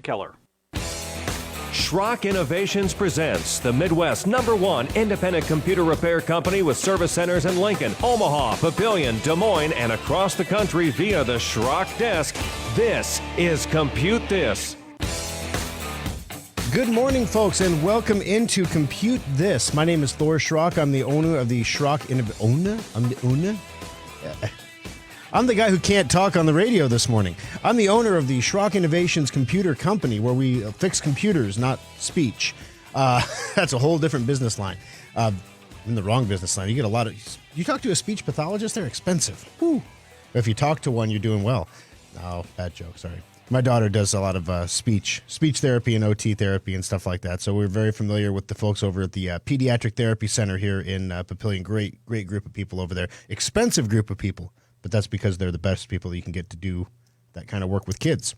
Keller. Schrock Innovations presents the Midwest #1 independent computer repair company with service centers in Lincoln, Omaha, Papillion, Des Moines, and across the country via the Schrock desk. This is Compute This. Good morning, folks, and welcome into Compute This. My name is Thor Schrock. I'm the owner of the Schrock I'm the guy who can't talk on the radio this morning. I'm the owner of the Schrock Innovations Computer Company, where we fix computers, not speech. That's a whole different business line. In the wrong business line. You get a lot of... You talk to a speech pathologist, they're expensive. Whew. If you talk to one, you're doing well. Oh, bad joke, sorry. My daughter does a lot of speech therapy and OT therapy and stuff like that. So we're very familiar with the folks over at the Pediatric Therapy Center here in Papillion. Great group of people over there. Expensive group of people. But that's because they're the best people that you can get to do that kind of work with kids.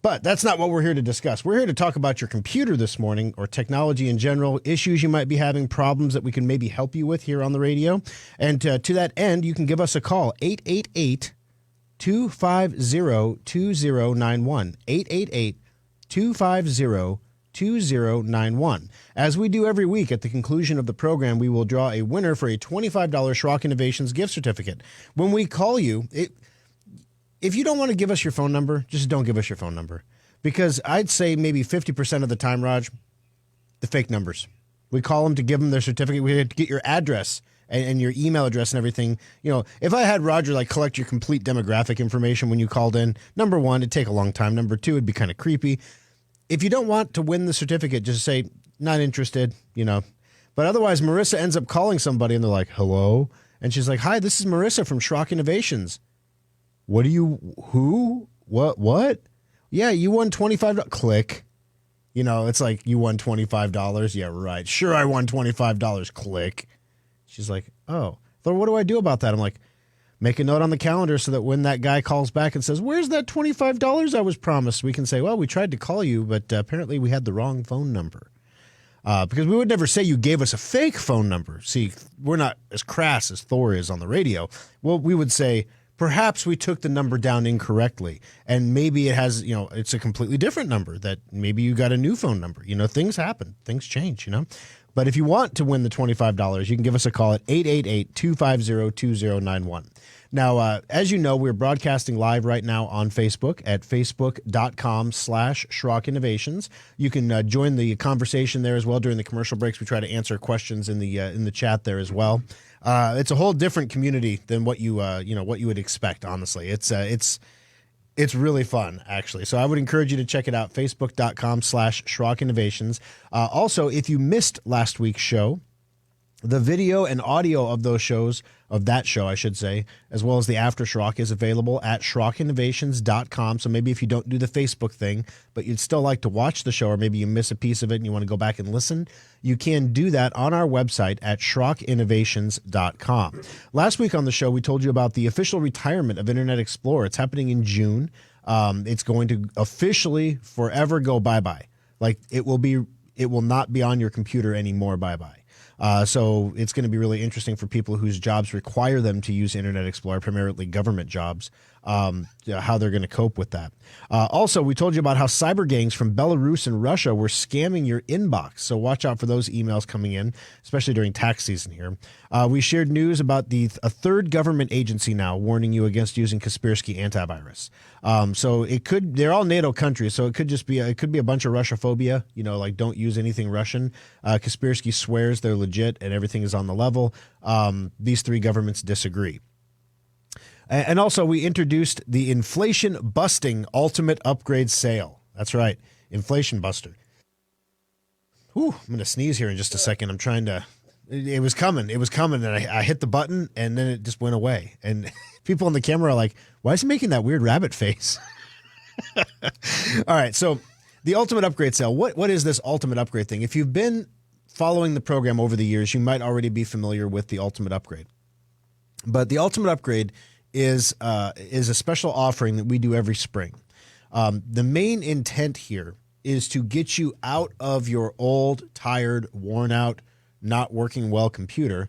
But that's not what we're here to discuss. We're here to talk about your computer this morning, or technology in general, issues you might be having, problems that we can maybe help you with here on the radio. And to that end, you can give us a call, 888-250-2091, 888-250-2091. As we do every week at the conclusion of the program, we will draw a winner for a $25 Schrock Innovations gift certificate. When we call you, if you don't want to give us your phone number, just don't give us your phone number. Because I'd say maybe 50% of the time, Raj, the fake numbers. We call them to give them their certificate. We had to get your address and your email address and everything. You know, if I had Roger collect your complete demographic information when you called in, number one, it'd take a long time. Number two, it'd be kind of creepy. If you don't want to win the certificate, just say, not interested, But otherwise, Marissa ends up calling somebody and they're like, hello? And she's like, hi, this is Marissa from Schrock Innovations. Who? What? Yeah, you won $25. Click. It's like, you won $25. Yeah, right. Sure, I won $25. Click. She's like, oh. So what do I do about that? I'm like, make a note on the calendar so that when that guy calls back and says, where's that $25 I was promised? We can say, well, we tried to call you, but apparently we had the wrong phone number. Because we would never say you gave us a fake phone number. See, we're not as crass as Thor is on the radio. Well, we would say, perhaps we took the number down incorrectly. And maybe it has, it's a completely different number, that maybe you got a new phone number. Things happen. Things change, But if you want to win the $25, you can give us a call at 888-250-2091. Now, as you know, we're broadcasting live right now on Facebook at facebook.com/Schrock Innovations. You can join the conversation there as well during the commercial breaks. We try to answer questions in the chat there as well. It's a whole different community than what you would expect. Honestly, it's really fun, actually. So I would encourage you to check it out, facebook.com/Schrock Innovations. Also, if you missed last week's show, the video and audio of that show, I should say, as well as the After Schrock, is available at SchrockInnovations.com. So maybe if you don't do the Facebook thing, but you'd still like to watch the show, or maybe you miss a piece of it and you want to go back and listen, you can do that on our website at SchrockInnovations.com. Last week on the show, we told you about the official retirement of Internet Explorer. It's happening in June. It's going to officially forever go bye-bye. Like, it will not be on your computer anymore, bye-bye. So it's going to be really interesting for people whose jobs require them to use Internet Explorer, primarily government jobs, how they're going to cope with that. Also, we told you about how cyber gangs from Belarus and Russia were scamming your inbox. So watch out for those emails coming in, especially during tax season here. We shared news about a third government agency now warning you against using Kaspersky antivirus. So they're all NATO countries, so it could be a bunch of Russophobia, like don't use anything Russian. Kaspersky swears they're legit and everything is on the level. These three governments disagree. And also, we introduced the Inflation Busting Ultimate Upgrade Sale. That's right, Inflation Buster. Whew, I'm going to sneeze here in just a second. I'm trying to... It was coming, and I hit the button, and then it just went away. And people on the camera are like, why is he making that weird rabbit face? All right, so the Ultimate Upgrade Sale. What is this Ultimate Upgrade thing? If you've been following the program over the years, you might already be familiar with the Ultimate Upgrade. But the Ultimate Upgrade is a special offering that we do every spring. The main intent here is to get you out of your old, tired, worn out, not working well computer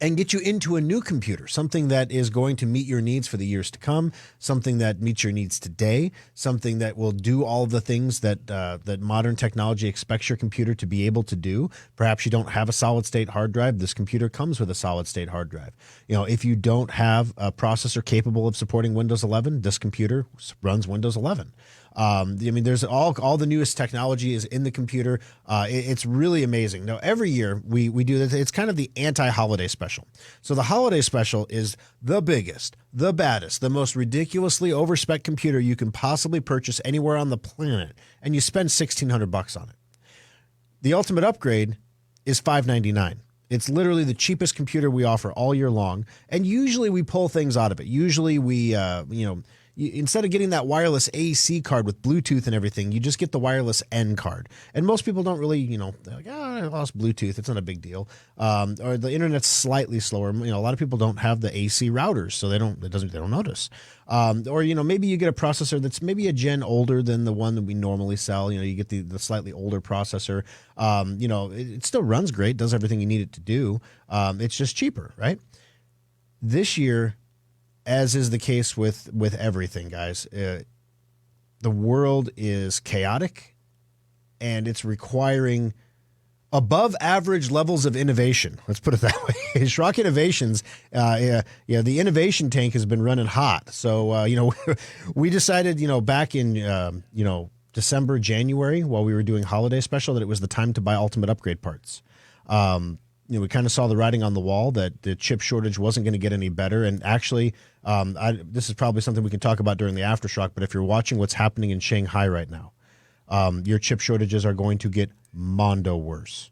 and get you into a new computer, something that is going to meet your needs for the years to come, something that meets your needs today, something that will do all of the things that that modern technology expects your computer to be able to do. Perhaps you don't have a solid state hard drive. This computer comes with a solid state hard drive. You know, if you don't have a processor capable of supporting Windows 11, this computer runs Windows 11. I mean, there's all the newest technology is in the computer. It's really amazing. Now, every year we do this. It's kind of the anti-holiday special. So the holiday special is the biggest, the baddest, the most ridiculously overspec computer you can possibly purchase anywhere on the planet, and you spend $1,600 on it. The ultimate upgrade is $599. It's literally the cheapest computer we offer all year long, and usually we pull things out of it. Usually we, instead of getting that wireless AC card with Bluetooth and everything, you just get the wireless N card. And most people don't really, they're like, I lost Bluetooth. It's not a big deal. Or the internet's slightly slower. A lot of people don't have the AC routers, so they don't notice. Or maybe you get a processor that's maybe a gen older than the one that we normally sell. You get the slightly older processor. It still runs great, does everything you need it to do. It's just cheaper, right? This year, as is the case with everything, guys, the world is chaotic, and it's requiring above average levels of innovation. Let's put it that way. Schrock Innovations, the innovation tank has been running hot. So, we decided, back in, December, January, while we were doing holiday special, that it was the time to buy Ultimate Upgrade parts. We kind of saw the writing on the wall that the chip shortage wasn't going to get any better. And actually, this is probably something we can talk about during the aftershock, but if you're watching what's happening in Shanghai right now, your chip shortages are going to get mondo worse.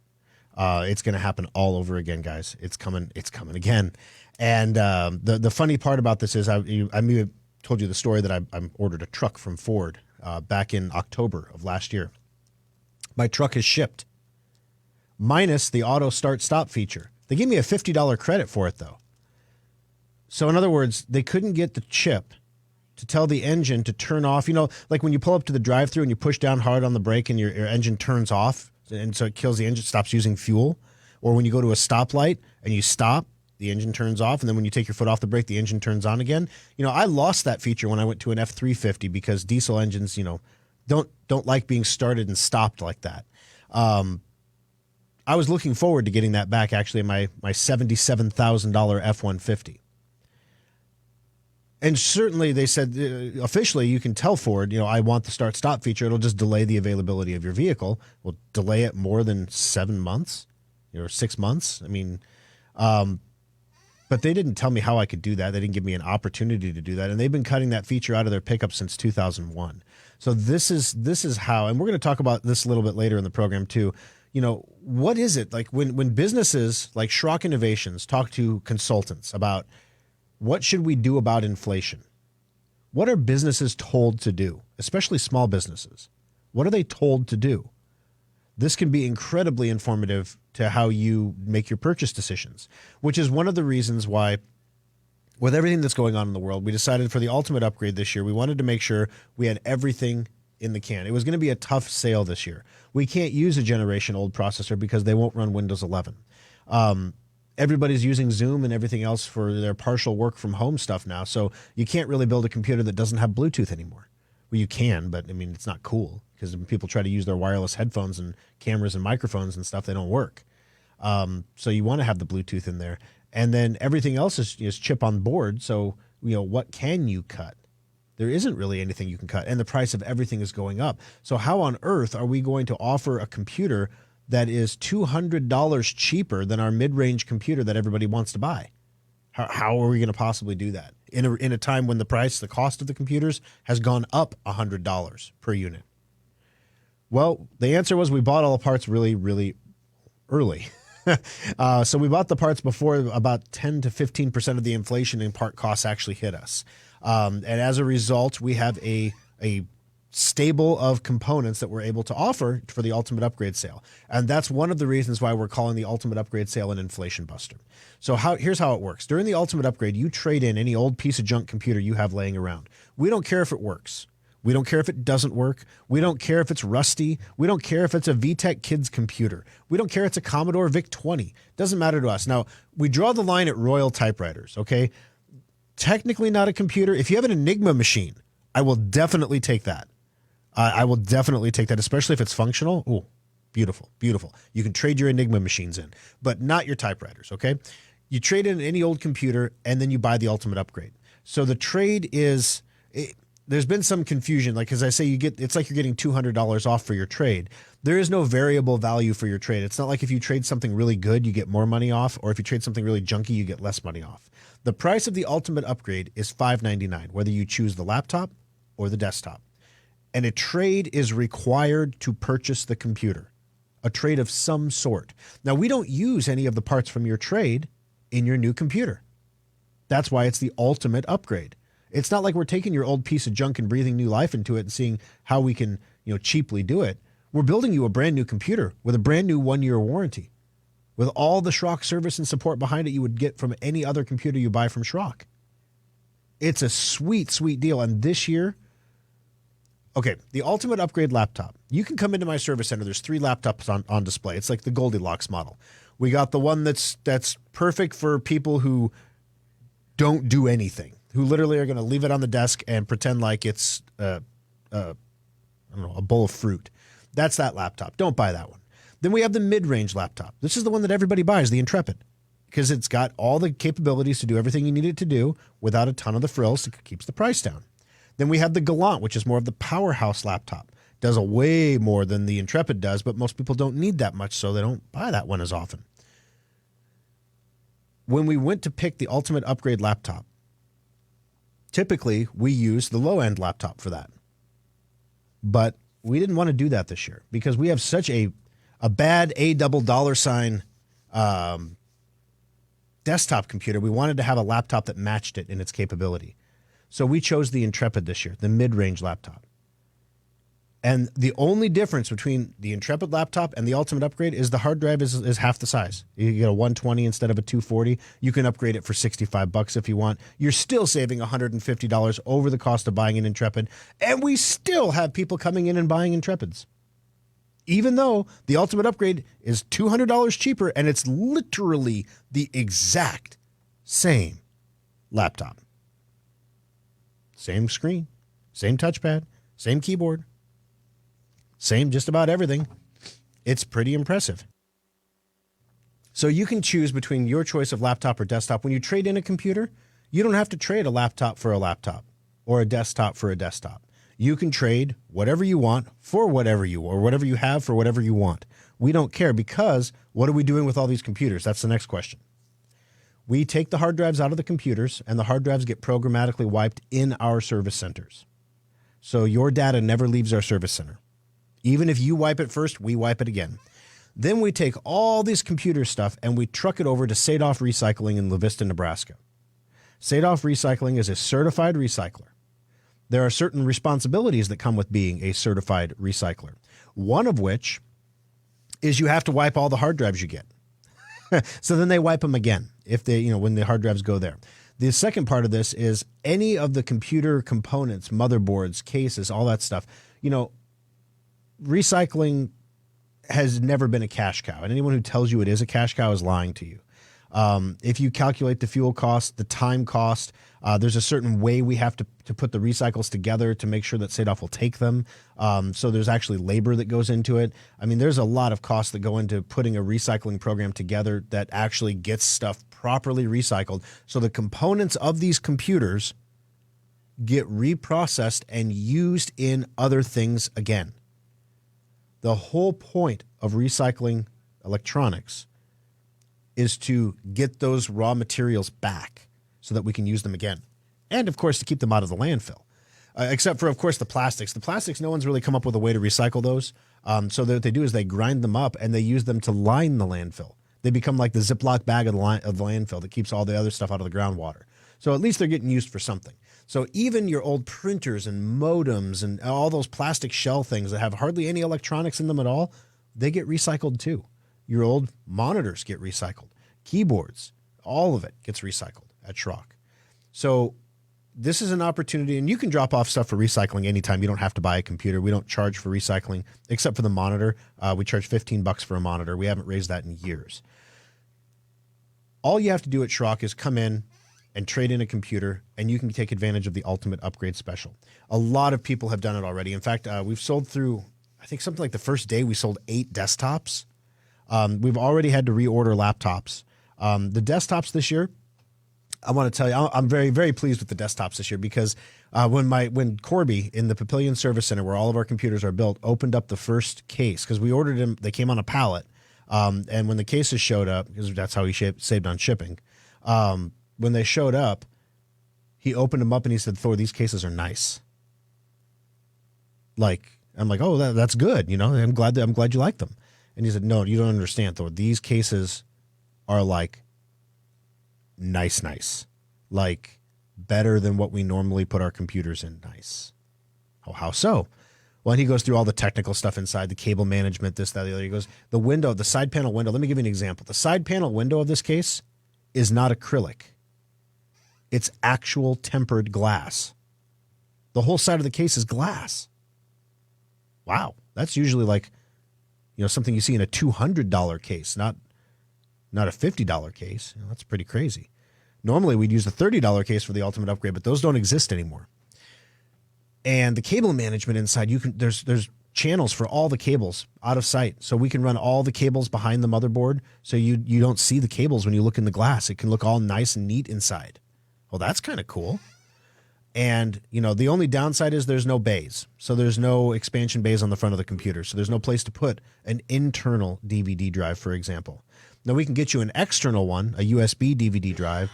It's going to happen all over again, guys. It's coming again. And the funny part about this is I may have told you the story that I ordered a truck from Ford back in October of last year. My truck is shipped, minus the auto start stop feature. They gave me a $50 credit for it, though. So in other words, they couldn't get the chip to tell the engine to turn off. Like when you pull up to the drive-thru and you push down hard on the brake and your engine turns off, and so it kills the engine, stops using fuel. Or when you go to a stoplight and you stop, the engine turns off, and then when you take your foot off the brake, the engine turns on again. I lost that feature when I went to an F350 because diesel engines, don't like being started and stopped like that. I was looking forward to getting that back, actually, in my $77,000 F-150. And certainly they said, officially, you can tell Ford, I want the start-stop feature. It'll just delay the availability of your vehicle. We'll delay it more than 7 months or 6 months. But they didn't tell me how I could do that. They didn't give me an opportunity to do that. And they've been cutting that feature out of their pickup since 2001. So this is how, and we're going to talk about this a little bit later in the program too. What is it like when businesses like Schrock Innovations talk to consultants about what should we do about inflation? What are businesses told to do, especially small businesses? What are they told to do? This can be incredibly informative to how you make your purchase decisions, which is one of the reasons why, with everything that's going on in the world, we decided for the ultimate upgrade this year, we wanted to make sure we had everything in the can. It was going to be a tough sale this year. We can't use a generation old processor because they won't run Windows 11. Everybody's using Zoom and everything else for their partial work from home stuff now. So you can't really build a computer that doesn't have Bluetooth anymore. Well, you can, but it's not cool because when people try to use their wireless headphones and cameras and microphones and stuff, they don't work. So you want to have the Bluetooth in there. And then everything else is chip on board. So, what can you cut? There isn't really anything you can cut. And the price of everything is going up. So how on earth are we going to offer a computer that is $200 cheaper than our mid-range computer that everybody wants to buy? How are we going to possibly do that in a time when the cost of the computers has gone up $100 per unit? Well, the answer was we bought all the parts really, really early. So we bought the parts before about 10 to 15% of the inflation in part costs actually hit us. And as a result, we have a stable of components that we're able to offer for the Ultimate Upgrade Sale. And that's one of the reasons why we're calling the Ultimate Upgrade Sale an inflation buster. So here's how it works. During the Ultimate Upgrade, you trade in any old piece of junk computer you have laying around. We don't care if it works. We don't care if it doesn't work. We don't care if it's rusty. We don't care if it's a VTech Kids computer. We don't care if it's a Commodore VIC-20. Doesn't matter to us. Now, we draw the line at Royal typewriters, okay? Technically not a computer. If you have an Enigma machine, I will definitely take that. I will definitely take that, especially if it's functional. Ooh, beautiful, beautiful. You can trade your Enigma machines in, but not your typewriters, okay? You trade in any old computer, and then you buy the ultimate upgrade. So the trade is... there's been some confusion. Like, as I say, it's like you're getting $200 off for your trade. There is no variable value for your trade. It's not like if you trade something really good, you get more money off, or if you trade something really junky, you get less money off. The price of the ultimate upgrade is $599, whether you choose the laptop or the desktop. And a trade is required to purchase the computer, a trade of some sort. Now, we don't use any of the parts from your trade in your new computer. That's why it's the ultimate upgrade. It's not like we're taking your old piece of junk and breathing new life into it and seeing how we can, cheaply do it. We're building you a brand new computer with a brand new 1-year warranty, with all the Schrock service and support behind it you would get from any other computer you buy from Schrock. It's a sweet, sweet deal. And this year, okay, the ultimate upgrade laptop. You can come into my service center. There's 3 laptops on display. It's like the Goldilocks model. We got the one that's perfect for people who don't do anything, who literally are going to leave it on the desk and pretend like it's a bowl of fruit. That's that laptop. Don't buy that one. Then we have the mid-range laptop. This is the one that everybody buys, the Intrepid, because it's got all the capabilities to do everything you need it to do without a ton of the frills. It keeps the price down. Then we have the Gallant, which is more of the powerhouse laptop. Does a way more than the Intrepid does, but most people don't need that much, so they don't buy that one as often. When we went to pick the ultimate upgrade laptop, typically we use the low-end laptop for that. But we didn't want to do that this year because we have such a bad $$ desktop computer. We wanted to have a laptop that matched it in its capability. So we chose the Intrepid this year, the mid-range laptop. And the only difference between the Intrepid laptop and the ultimate upgrade is the hard drive is half the size. You get a 120 instead of a 240. You can upgrade it for $65 if you want. You're still saving $150 over the cost of buying an Intrepid. And we still have people coming in and buying Intrepids, even though the ultimate upgrade is $200 cheaper and it's literally the exact same laptop. Same screen, same touchpad, same keyboard. Same just about everything. It's pretty impressive. So you can choose between your choice of laptop or desktop. When you trade in a computer, you don't have to trade a laptop for a laptop or a desktop for a desktop. You can trade whatever you want for whatever you or whatever you have for whatever you want. We don't care because what are we doing with all these computers? That's the next question. We take the hard drives out of the computers and the hard drives get programmatically wiped in our service centers. So your data never leaves our service center. Even if you wipe it first, we wipe it again. Then we take all this computer stuff and we truck it over to Sadoff Recycling in La Vista, Nebraska. Sadoff Recycling is a certified recycler. There are certain responsibilities that come with being a certified recycler. One of which is you have to wipe all the hard drives you get. So then they wipe them again if they, when the hard drives go there. The second part of this is any of the computer components, motherboards, cases, all that stuff, recycling has never been a cash cow, and anyone who tells you it is a cash cow is lying to you. If you calculate the fuel cost, the time cost, there's a certain way we have to put the recycles together to make sure that Sadoff will take them. So there's actually labor that goes into it. I mean, there's a lot of costs that go into putting a recycling program together that actually gets stuff properly recycled. So the components of these computers get reprocessed and used in other things again. The whole point of recycling electronics is to get those raw materials back so that we can use them again. And, of course, to keep them out of the landfill. Except for, of course, the plastics. The plastics, no one's really come up with a way to recycle those. So what they do is they grind them up and they use them to line the landfill. They become like the Ziploc bag of the landfill that keeps all the other stuff out of the groundwater. So at least they're getting used for something. So even your old printers and modems and all those plastic shell things that have hardly any electronics in them at all, they get recycled too. Your old monitors get recycled. Keyboards, all of it gets recycled at Schrock. So this is an opportunity, and you can drop off stuff for recycling anytime. You don't have to buy a computer. We don't charge for recycling except for the monitor. We charge $15 for a monitor. We haven't raised that in years. All you have to do at Schrock is come in and trade in a computer, and you can take advantage of the ultimate upgrade special. A lot of people have done it already. In fact, we've sold through, I think something like the first day we sold 8 desktops. We've already had to reorder laptops. The desktops this year, I want to tell you, I'm very, very pleased with the desktops this year because when Corby in the Papillion Service Center, where all of our computers are built, opened up the first case, because we ordered them, they came on a pallet, and when the cases showed up, because that's how he saved on shipping, when they showed up, he opened them up and he said, "Thor, these cases are nice." I'm like, oh, that's good. I'm glad you like them. And he said, "No, you don't understand, Thor. These cases are like nice, like better than what we normally put our computers in. Nice." Oh, how so? Well, and he goes through all the technical stuff inside, the cable management, this, that, the other. He goes, the window, the side panel window. Let me give you an example. The side panel window of this case is not acrylic. It's actual tempered glass. The whole side of the case is glass. Wow. That's usually like, something you see in a $200 case, not a $50 case. That's pretty crazy. Normally we'd use a $30 case for the ultimate upgrade, but those don't exist anymore. And the cable management inside, there's channels for all the cables out of sight. So we can run all the cables behind the motherboard so you don't see the cables when you look in the glass. It can look all nice and neat inside. Well, that's kind of cool. And, the only downside is there's no bays. So there's no expansion bays on the front of the computer. So there's no place to put an internal DVD drive, for example. Now, we can get you an external one, a USB DVD drive.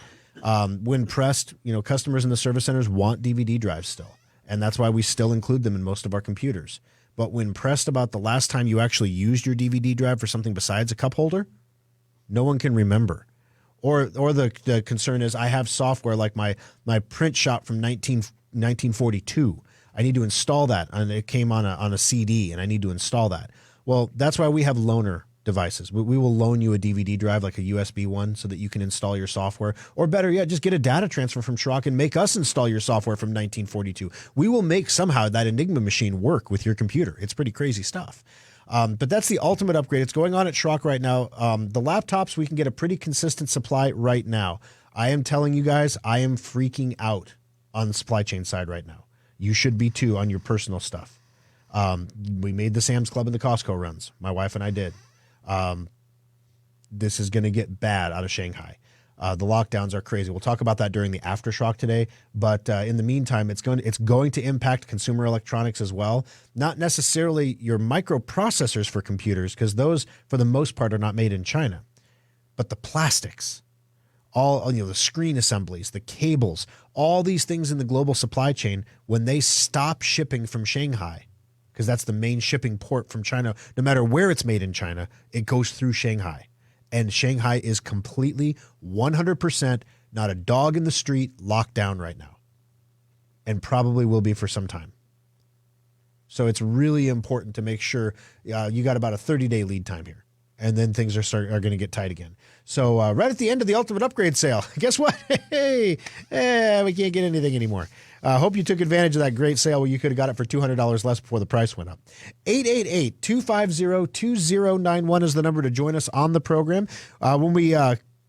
When pressed, customers in the service centers want DVD drives still. And that's why we still include them in most of our computers. But when pressed about the last time you actually used your DVD drive for something besides a cup holder, no one can remember. Or the concern is I have software like my print shop from 1942. I need to install that, and it came on a CD, and I need to install that. Well, that's why we have loaner devices. We will loan you a DVD drive, like a USB one, so that you can install your software. Or better yet, just get a data transfer from Schrock and make us install your software from 1942. We will make somehow that Enigma machine work with your computer. It's pretty crazy stuff. But that's the ultimate upgrade. It's going on at Schrock right now. The laptops, we can get a pretty consistent supply right now. I am telling you guys, I am freaking out on the supply chain side right now. You should be too on your personal stuff. We made the Sam's Club and the Costco runs. My wife and I did. This is going to get bad out of Shanghai. The lockdowns are crazy. We'll talk about that during the aftershock today. But in the meantime, it's going to impact consumer electronics as well. Not necessarily your microprocessors for computers, because those, for the most part, are not made in China. But the plastics, all the screen assemblies, the cables, all these things in the global supply chain, when they stop shipping from Shanghai, because that's the main shipping port from China, no matter where it's made in China, it goes through Shanghai. And Shanghai is completely 100%, not a dog in the street, locked down right now. And probably will be for some time. So it's really important to make sure you got about a 30-day lead time here. And then things are going to get tight again. So right at the end of the Ultimate Upgrade sale, guess what? Hey, we can't get anything anymore. Hope you took advantage of that great sale where you could have got it for $200 less before the price went up. 888-250-2091 is the number to join us on the program. When we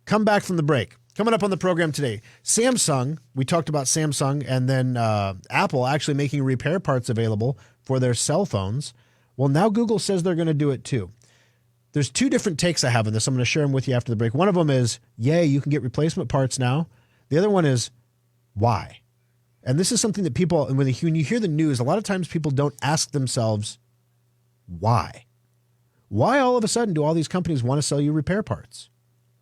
come back from the break, coming up on the program today, Samsung, we talked about Samsung, and then Apple actually making repair parts available for their cell phones. Well, now Google says they're going to do it too. There's two different takes I have on this. I'm going to share them with you after the break. One of them is, yay, you can get replacement parts now. The other one is, why? And this is something that people, when you hear the news, a lot of times people don't ask themselves, why? Why all of a sudden do all these companies want to sell you repair parts?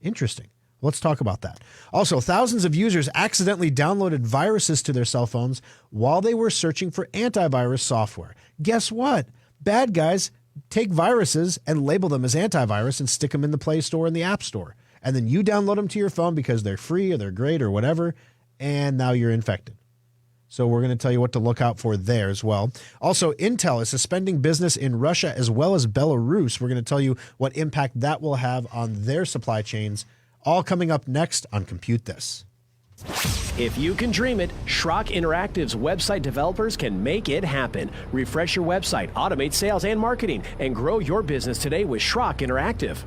Interesting. Let's talk about that. Also, thousands of users accidentally downloaded viruses to their cell phones while they were searching for antivirus software. Guess what? Bad guys take viruses and label them as antivirus and stick them in the Play Store and the App Store. And then you download them to your phone because they're free or they're great or whatever, and now you're infected. So we're going to tell you what to look out for there as well. Also, Intel is suspending business in Russia as well as Belarus. We're going to tell you what impact that will have on their supply chains. All coming up next on Compute This. If you can dream it, Schrock Interactive's website developers can make it happen. Refresh your website, automate sales and marketing, and grow your business today with Schrock Interactive.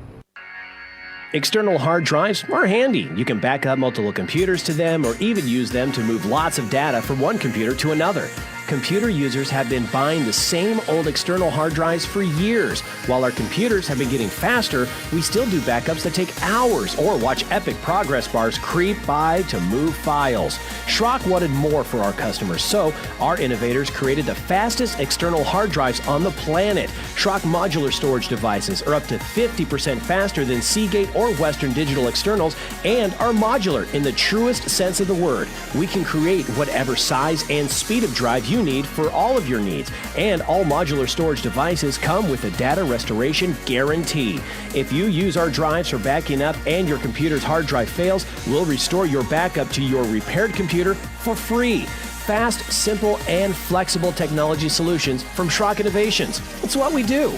External hard drives are handy. You can back up multiple computers to them or even use them to move lots of data from one computer to another. Computer users have been buying the same old external hard drives for years. While our computers have been getting faster, we still do backups that take hours or watch epic progress bars creep by to move files. Schrock wanted more for our customers, so our innovators created the fastest external hard drives on the planet. Schrock modular storage devices are up to 50% faster than Seagate or Western Digital externals and are modular in the truest sense of the word. We can create whatever size and speed of drive you need for all of your needs, and all modular storage devices come with a data restoration guarantee. If you use our drives for backing up and your computer's hard drive fails, we'll restore your backup to your repaired computer for free. Fast, simple, and flexible technology solutions from Schrock Innovations. It's what we do.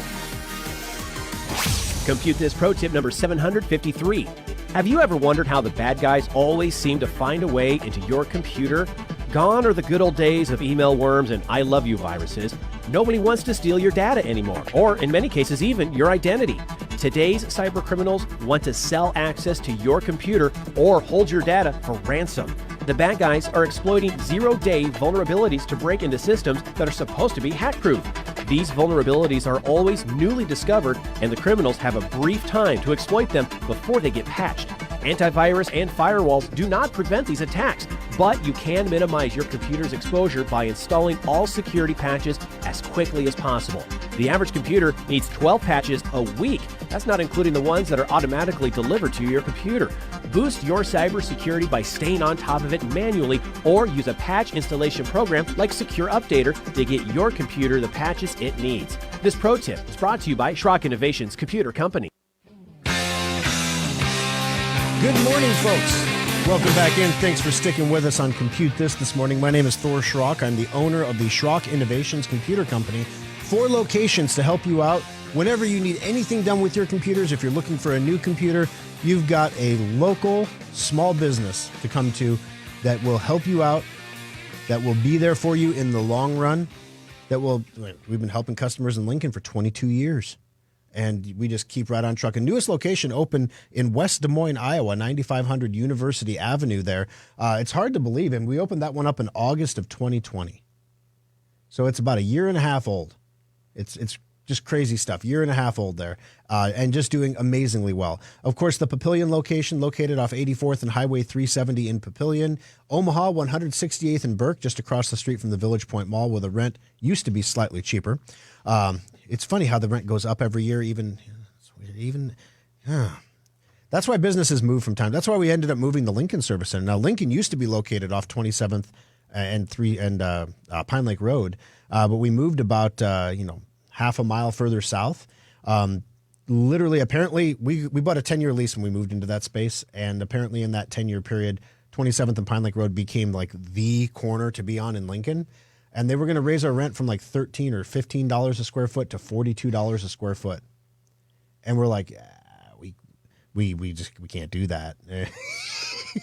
Compute This Pro Tip number 753. Have you ever wondered how the bad guys always seem to find a way into your computer? Gone are the good old days of email worms and I love you viruses. Nobody wants to steal your data anymore, or in many cases even your identity. Today's cyber criminals want to sell access to your computer or hold your data for ransom. The bad guys are exploiting zero-day vulnerabilities to break into systems that are supposed to be hack-proof. These vulnerabilities are always newly discovered, and the criminals have a brief time to exploit them before they get patched. Antivirus and firewalls do not prevent these attacks, but you can minimize your computer's exposure by installing all security patches as quickly as possible. The average computer needs 12 patches a week. That's not including the ones that are automatically delivered to your computer. Boost your cybersecurity by staying on top of it manually, or use a patch installation program like Secure Updater to get your computer the patches it needs. This pro tip is brought to you by Schrock Innovations Computer Company. Good morning, folks. Welcome back in. Thanks for sticking with us on Compute This morning. My name is Thor Schrock. I'm the owner of the Schrock Innovations Computer Company. 4 locations to help you out whenever you need anything done with your computers. If you're looking for a new computer, you've got a local small business to come to that will help you out, that will be there for you in the long run. We've been helping customers in Lincoln for 22 years. And we just keep right on truck. A newest location opened in West Des Moines, Iowa, 9500 University Avenue there. It's hard to believe, and we opened that one up in August of 2020. So it's about a year and a half old. It's just crazy stuff. Year and a half old there, and just doing amazingly well. Of course, the Papillion location located off 84th and Highway 370 in Papillion. Omaha, 168th and Burke, just across the street from the Village Point Mall, where the rent used to be slightly cheaper. It's funny how the rent goes up every year, That's why businesses move from time. That's why we ended up moving the Lincoln Service Center. Now, Lincoln used to be located off 27th and Pine Lake Road, but we moved about half a mile further south. Literally, apparently, we bought a 10-year lease when we moved into that space, and apparently in that 10-year period, 27th and Pine Lake Road became like the corner to be on in Lincoln. And they were going to raise our rent from like $13 or $15 a square foot to $42 a square foot. And we're like, we can't do that.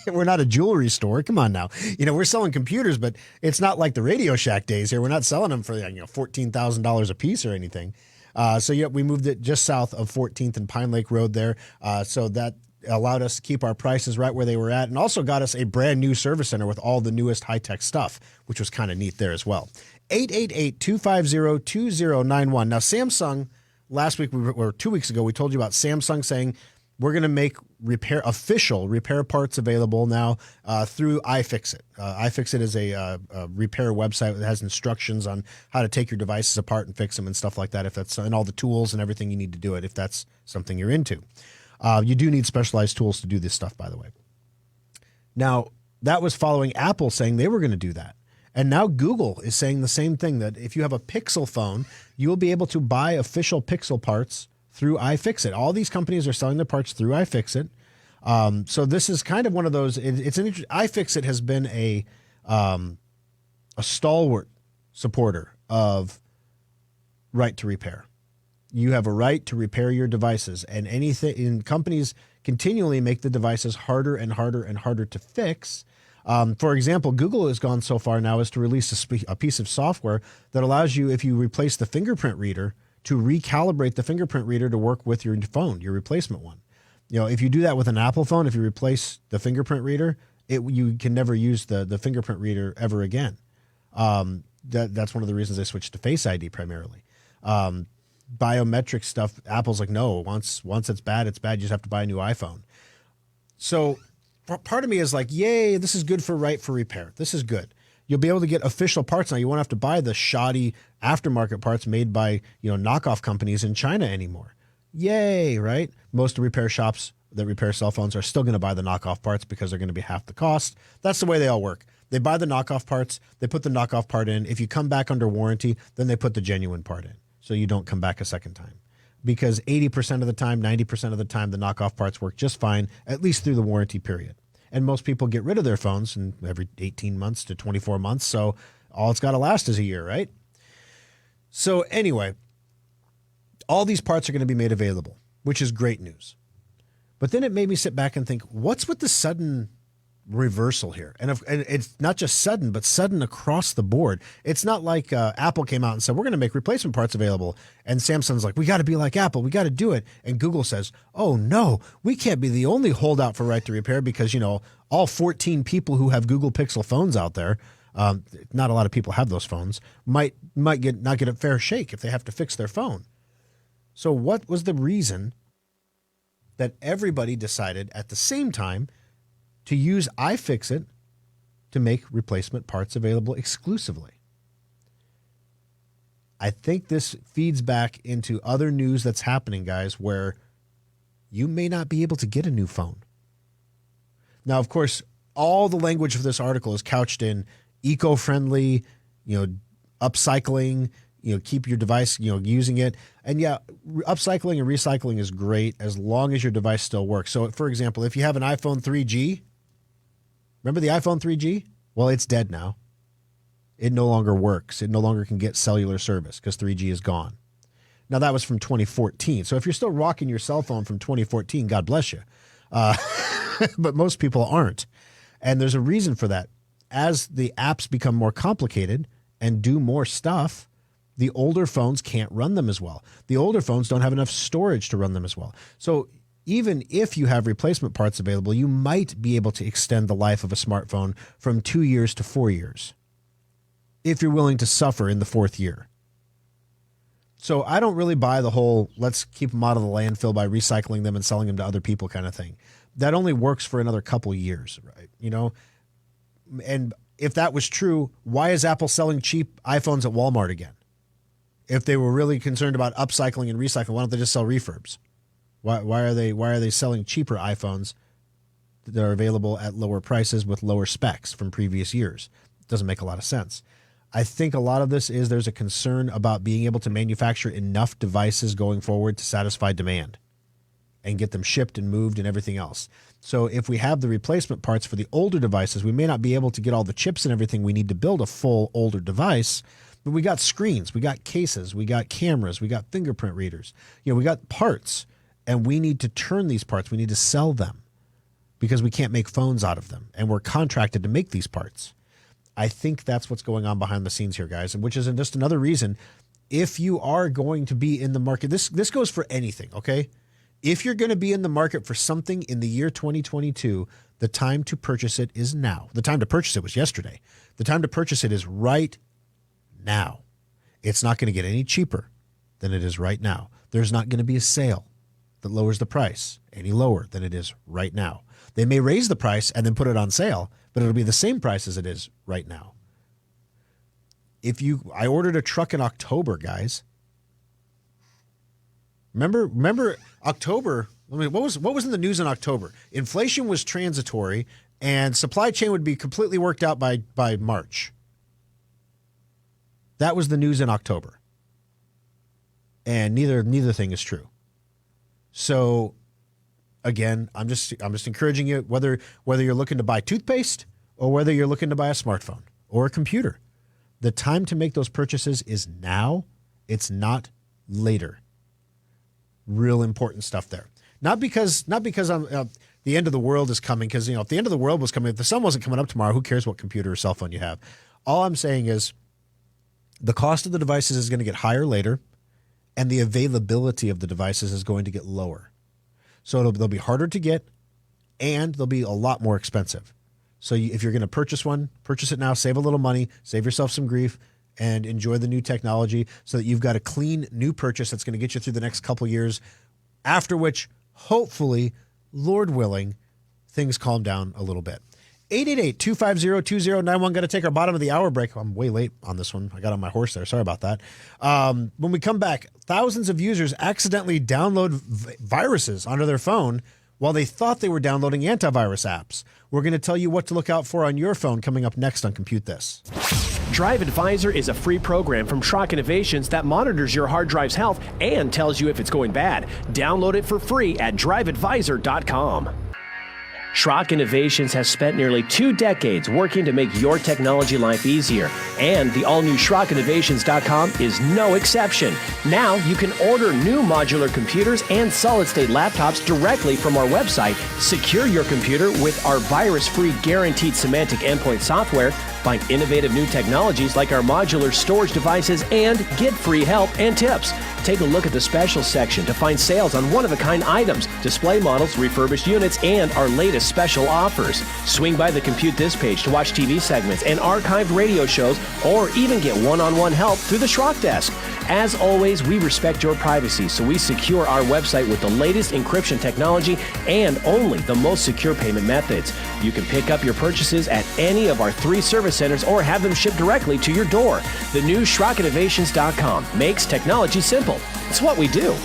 We're not a jewelry store. Come on now. We're selling computers, but it's not like the Radio Shack days here. We're not selling them for $14,000 a piece or anything. We moved it just south of 14th and Pine Lake Road there. So that allowed us to keep our prices right where they were at, and also got us a brand new service center with all the newest high-tech stuff, which was kind of neat there as well. 888-250-2091. Now, Samsung, last week or 2 weeks ago, we told you about Samsung saying we're going to make official repair parts available now through iFixit. iFixit is a repair website that has instructions on how to take your devices apart and fix them and stuff like that, and all the tools and everything you need to do it, if that's something you're into. You do need specialized tools to do this stuff, by the way. Now, that was following Apple saying they were going to do that. And now Google is saying the same thing, that if you have a Pixel phone, you will be able to buy official Pixel parts through iFixit. All these companies are selling their parts through iFixit. So this is kind of one of those. iFixit has been a stalwart supporter of right to repair. You have a right to repair your devices, and companies continually make the devices harder and harder and harder to fix. For example, Google has gone so far now as to release a piece of software that allows you, if you replace the fingerprint reader, to recalibrate the fingerprint reader to work with your phone, your replacement one. If you do that with an Apple phone, if you replace the fingerprint reader, you can never use the fingerprint reader ever again. That's one of the reasons I switched to Face ID primarily. Biometric stuff, Apple's like, no, once it's bad, it's bad. You just have to buy a new iPhone. So part of me is like, yay, this is good for repair. This is good. You'll be able to get official parts now. You won't have to buy the shoddy aftermarket parts made by knockoff companies in China anymore. Yay, right? Most repair shops that repair cell phones are still going to buy the knockoff parts because they're going to be half the cost. That's the way they all work. They buy the knockoff parts, they put the knockoff part in. If you come back under warranty, then they put the genuine part in so you don't come back a second time. Because 80% of the time, 90% of the time, the knockoff parts work just fine, at least through the warranty period. And most people get rid of their phones in every 18 months to 24 months, so all it's got to last is a year, right? So anyway, all these parts are going to be made available, which is great news. But then it made me sit back and think, what's with the sudden reversal here? And it's not just sudden, but sudden across the board. It's not like Apple came out and said, we're going to make replacement parts available. And Samsung's like, we got to be like Apple. We got to do it. And Google says, oh, no, we can't be the only holdout for right to repair because, all 14 people who have Google Pixel phones out there, not a lot of people have those phones, might not get a fair shake if they have to fix their phone. So what was the reason that everybody decided at the same time to use iFixit to make replacement parts available exclusively? I think this feeds back into other news that's happening, guys, where you may not be able to get a new phone. Now, of course, all the language of this article is couched in eco-friendly, upcycling, keep your device, using it. And yeah, upcycling and recycling is great as long as your device still works. So, for example, if you have an iPhone 3G, remember the iPhone 3G? Well, it's dead now. It no longer works. It no longer can get cellular service because 3G is gone. Now, that was from 2014. So if you're still rocking your cell phone from 2014, God bless you. But most people aren't. And there's a reason for that. As the apps become more complicated and do more stuff, the older phones can't run them as well. The older phones don't have enough storage to run them as well. So even if you have replacement parts available, you might be able to extend the life of a smartphone from 2 years to 4 years if you're willing to suffer in the fourth year. So I don't really buy the whole let's keep them out of the landfill by recycling them and selling them to other people kind of thing. That only works for another couple years, right? And if that was true, why is Apple selling cheap iPhones at Walmart again? If they were really concerned about upcycling and recycling, why don't they just sell refurbs? Why are they selling cheaper iPhones that are available at lower prices with lower specs from previous years? It doesn't make a lot of sense. I think a lot of this is there's a concern about being able to manufacture enough devices going forward to satisfy demand and get them shipped and moved and everything else. So if we have the replacement parts for the older devices, we may not be able to get all the chips and everything we need to build a full older device, but we got screens, we got cases, we got cameras, we got fingerprint readers, we got parts, and we need to turn these parts. We need to sell them because we can't make phones out of them, and we're contracted to make these parts. I think that's what's going on behind the scenes here, guys, which is just another reason if you are going to be in the market, this goes for anything, okay? If you're going to be in the market for something in the year 2022, the time to purchase it is now. The time to purchase it was yesterday. The time to purchase it is right now. It's not going to get any cheaper than it is right now. There's not going to be a sale that lowers the price any lower than it is right now. They may raise the price and then put it on sale, but it'll be the same price as it is right now. I ordered a truck in October, guys. Remember October? What was in the news in October? Inflation was transitory, and supply chain would be completely worked out by March. That was the news in October, and neither thing is true. So, again, I'm just encouraging you whether you're looking to buy toothpaste or whether you're looking to buy a smartphone or a computer, the time to make those purchases is now. It's not later. Real important stuff there. Not because I'm the end of the world is coming, because, if the end of the world was coming, if the sun wasn't coming up tomorrow, who cares what computer or cell phone you have? All I'm saying is the cost of the devices is going to get higher later, and the availability of the devices is going to get lower. So they'll be harder to get, and they'll be a lot more expensive. So if you're going to purchase one, purchase it now, save a little money, save yourself some grief, and enjoy the new technology so that you've got a clean new purchase that's going to get you through the next couple years, after which, hopefully, Lord willing, things calm down a little bit. 888-250-2091. Got to take our bottom of the hour break. I'm way late on this one. I got on my horse there. Sorry about that. When we come back, thousands of users accidentally download viruses onto their phone while they thought they were downloading antivirus apps. We're going to tell you what to look out for on your phone coming up next on Compute This. Drive Advisor is a free program from Schrock Innovations that monitors your hard drive's health and tells you if it's going bad. Download it for free at driveadvisor.com. Schrock Innovations has spent nearly 2 decades working to make your technology life easier, and the all-new SchrockInnovations.com is no exception. Now you can order new modular computers and solid-state laptops directly from our website, secure your computer with our virus-free guaranteed Symantec endpoint software, find innovative new technologies like our modular storage devices, and get free help and tips. Take a look at the special section to find sales on one-of-a-kind items, display models, refurbished units, and our latest special offers. Swing by the Compute This page to watch TV segments and archived radio shows, or even get one-on-one help through the Schrock Desk. As always, we respect your privacy, so we secure our website with the latest encryption technology and only the most secure payment methods. You can pick up your purchases at any of our 3 service centers or have them shipped directly to your door. The new SchrockInnovations.com makes technology simple. It's what we do.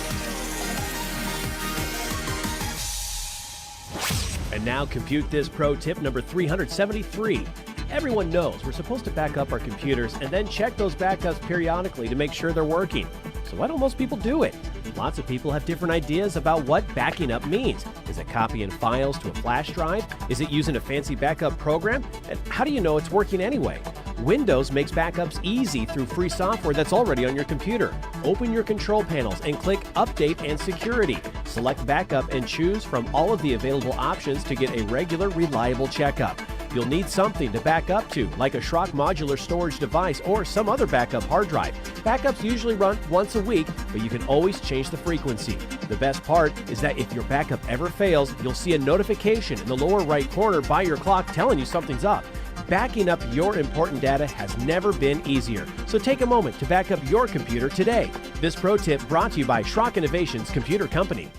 And now Compute This pro tip number 373. Everyone knows we're supposed to back up our computers and then check those backups periodically to make sure they're working. So why don't most people do it? Lots of people have different ideas about what backing up means. Is it copying files to a flash drive? Is it using a fancy backup program? And how do you know it's working anyway? Windows makes backups easy through free software that's already on your computer. Open your control panels and click Update and Security. Select Backup and choose from all of the available options to get a regular, reliable checkup. You'll need something to back up to, like a Schrock modular storage device or some other backup hard drive. Backups usually run once a week, but you can always change the frequency. The best part is that if your backup ever fails, you'll see a notification in the lower right corner by your clock telling you something's up. Backing up your important data has never been easier. So take a moment to back up your computer today. This pro tip brought to you by Schrock Innovations Computer Company.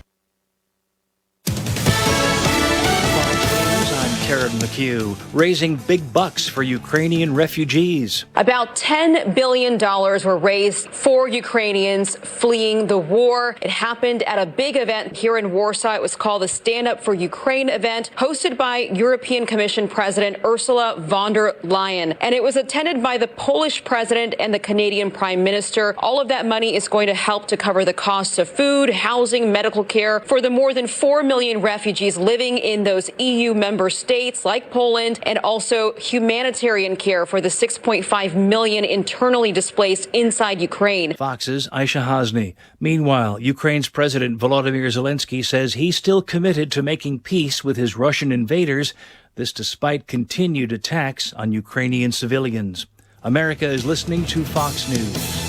Karen McHugh, raising big bucks for Ukrainian refugees. About $10 billion were raised for Ukrainians fleeing the war. It happened at a big event here in Warsaw. It was called the Stand Up for Ukraine event, hosted by European Commission President Ursula von der Leyen. And it was attended by the Polish president and the Canadian prime minister. All of that money is going to help to cover the costs of food, housing, medical care for the more than 4 million refugees living in those EU member states like Poland, and also humanitarian care for the 6.5 million internally displaced inside Ukraine. Fox's Aisha Hasni. Meanwhile, Ukraine's President Volodymyr Zelensky says he's still committed to making peace with his Russian invaders, this despite continued attacks on Ukrainian civilians. America is listening to Fox News.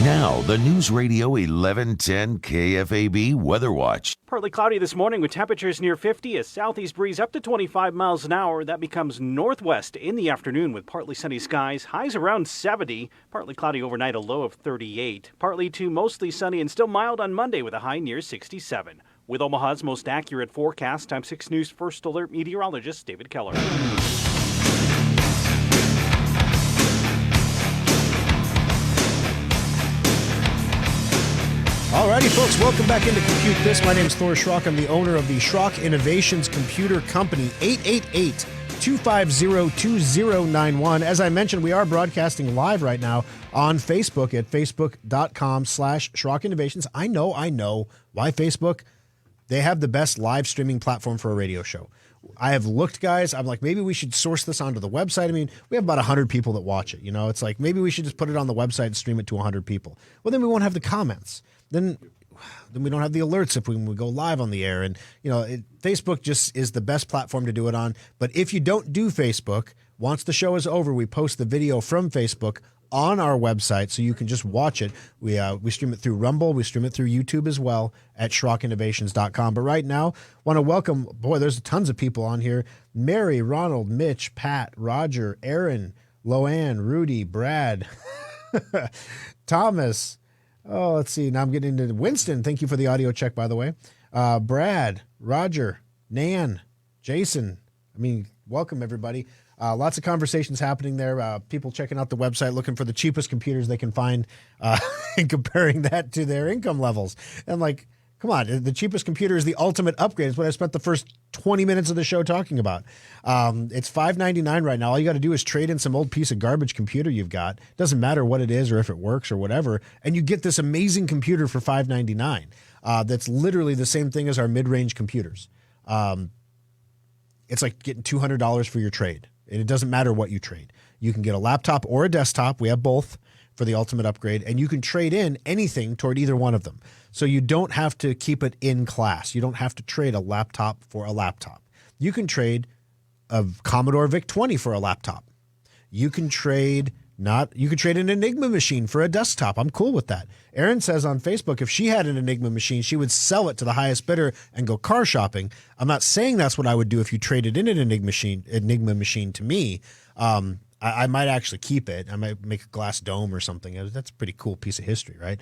Now, the News Radio 1110 KFAB Weather Watch. Partly cloudy this morning with temperatures near 50, a southeast breeze up to 25 miles an hour. That becomes northwest in the afternoon with partly sunny skies, highs around 70, partly cloudy overnight, a low of 38. Partly to mostly sunny and still mild on Monday with a high near 67. With Omaha's most accurate forecast, I'm 6 News First Alert meteorologist David Keller. Alrighty, folks, welcome back into Compute This. My name is Thor Schrock. I'm the owner of the Schrock Innovations Computer Company. 888-250-2091. As I mentioned, we are broadcasting live right now on Facebook at facebook.com/Schrock Innovations. I know. Why Facebook? They have the best live streaming platform for a radio show. I have looked, guys. I'm like, maybe we should source this onto the website. I mean, we have about 100 people that watch it. You know, it's like maybe we should just put it on the website and stream it to 100 people. Well, then we won't have the comments. Then then we don't have the alerts if when we go live on the air. And, Facebook just is the best platform to do it on. But if you don't do Facebook, once the show is over, we post the video from Facebook on our website, so you can just watch it. We stream it through Rumble. We stream it through YouTube as well at SchrockInnovations.com. But right now, want to welcome, there's tons of people on here. Mary, Ronald, Mitch, Pat, Roger, Aaron, Loanne, Rudy, Brad, Thomas. Oh, let's see. Now I'm getting into Winston. Thank you for the audio check, by the way. Brad, Roger, Nan, Jason. Welcome, everybody. Lots of conversations happening there. People checking out the website, looking for the cheapest computers they can find and comparing that to their income levels. And come on, the cheapest computer is the ultimate upgrade. It's what I spent the first 20 minutes of the show talking about. It's $599 right now. All you got to do is trade in some old piece of garbage computer you've got. Doesn't matter what it is or if it works or whatever. And you get this amazing computer for $599. That's literally the same thing as our mid-range computers. It's like getting $200 for your trade. And it doesn't matter what you trade. You can get a laptop or a desktop. We have both for the ultimate upgrade. And you can trade in anything toward either one of them. So you don't have to keep it in class. You don't have to trade a laptop for a laptop. You can trade a Commodore VIC-20 for a laptop. You can trade an Enigma machine for a desktop. I'm cool with that. Erin says on Facebook, if she had an Enigma machine, she would sell it to the highest bidder and go car shopping. I'm not saying that's what I would do if you traded in an Enigma machine to me. I might actually keep it. I might make a glass dome or something. That's a pretty cool piece of history, right?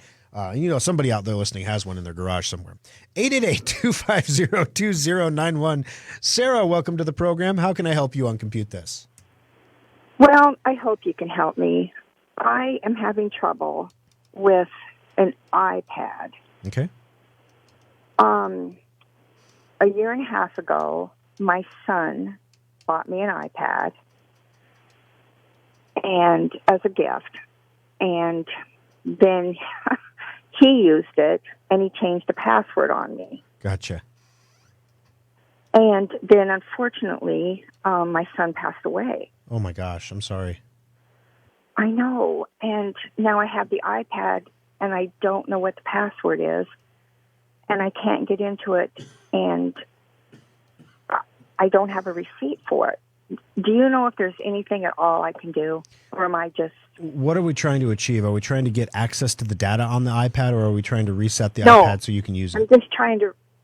Somebody out there listening has one in their garage somewhere. 888-250-2091. Sarah, welcome to the program. How can I help you on Compute This? Well, I hope you can help me. I am having trouble with an iPad. Okay. A year and a half ago, my son bought me an iPad and as a gift, and then he used it and he changed the password on me. Gotcha. And then, unfortunately, my son passed away. Oh, my gosh. I'm sorry. I know. And now I have the iPad, and I don't know what the password is, and I can't get into it, and I don't have a receipt for it. Do you know if there's anything at all I can do, or am I just... What are we trying to achieve? Are we trying to get access to the data on the iPad, or are we trying to reset the iPad so you can use it?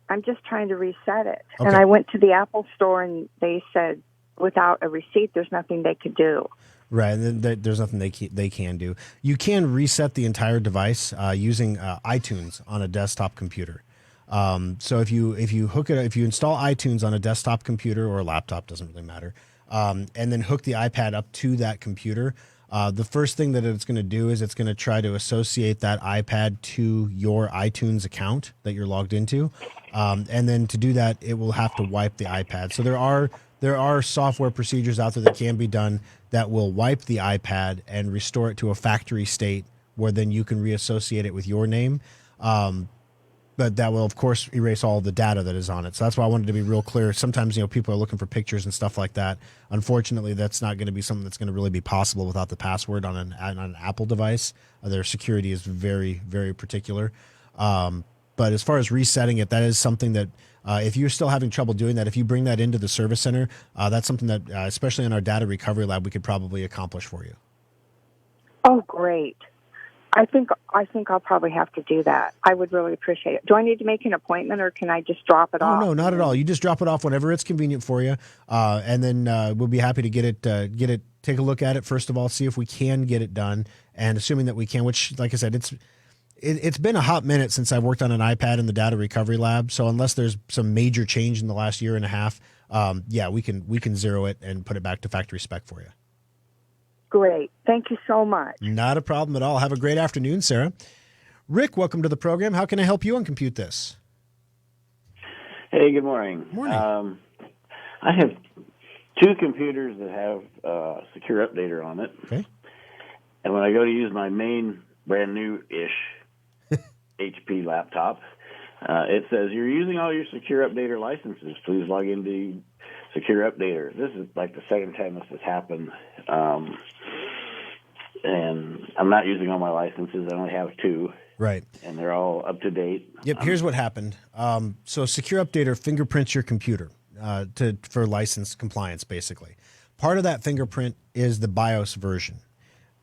I'm just trying to reset it. Okay. And I went to the Apple store, and they said, without a receipt, there's nothing they could do. Right, and there's nothing they can do. You can reset the entire device using iTunes on a desktop computer. So if you install iTunes on a desktop computer or a laptop, doesn't really matter, and then hook the iPad up to that computer, the first thing that it's going to do is it's going to try to associate that iPad to your iTunes account that you're logged into, and then to do that, it will have to wipe the iPad. So there are software procedures out there that can be done that will wipe the iPad and restore it to a factory state where then you can reassociate it with your name. But that will, of course, erase all the data that is on it. So that's why I wanted to be real clear. Sometimes, people are looking for pictures and stuff like that. Unfortunately, that's not going to be something that's going to really be possible without the password on an Apple device. Their security is very, very particular. But as far as resetting it, that is something that if you're still having trouble doing that, if you bring that into the service center, that's something that, especially in our data recovery lab, we could probably accomplish for you. Oh, great. I think I'll probably have to do that. I would really appreciate it. Do I need to make an appointment, or can I just drop it off? No, not at all. You just drop it off whenever it's convenient for you, and then we'll be happy to get it, take a look at it first of all, see if we can get it done, and assuming that we can, which, like I said, it's been a hot minute since I've worked on an iPad in the data recovery lab. So unless there's some major change in the last year and a half, we can zero it and put it back to factory spec for you. Great. Thank you so much. Not a problem at all. Have a great afternoon, Sarah. Rick, welcome to the program. How can I help you on Compute This? Hey, good morning. Morning. I have two computers that have Secure Updater on it. Okay. And when I go to use my main brand new-ish HP laptop, it says, you're using all your Secure Updater licenses. Please log into Secure Updater. This is like the second time this has happened. and I'm not using all my licenses. I only have 2. Right. And they're all up to date. Yep. Here's what happened. So Secure Updater fingerprints your computer for license compliance, basically. Part of that fingerprint is the BIOS version.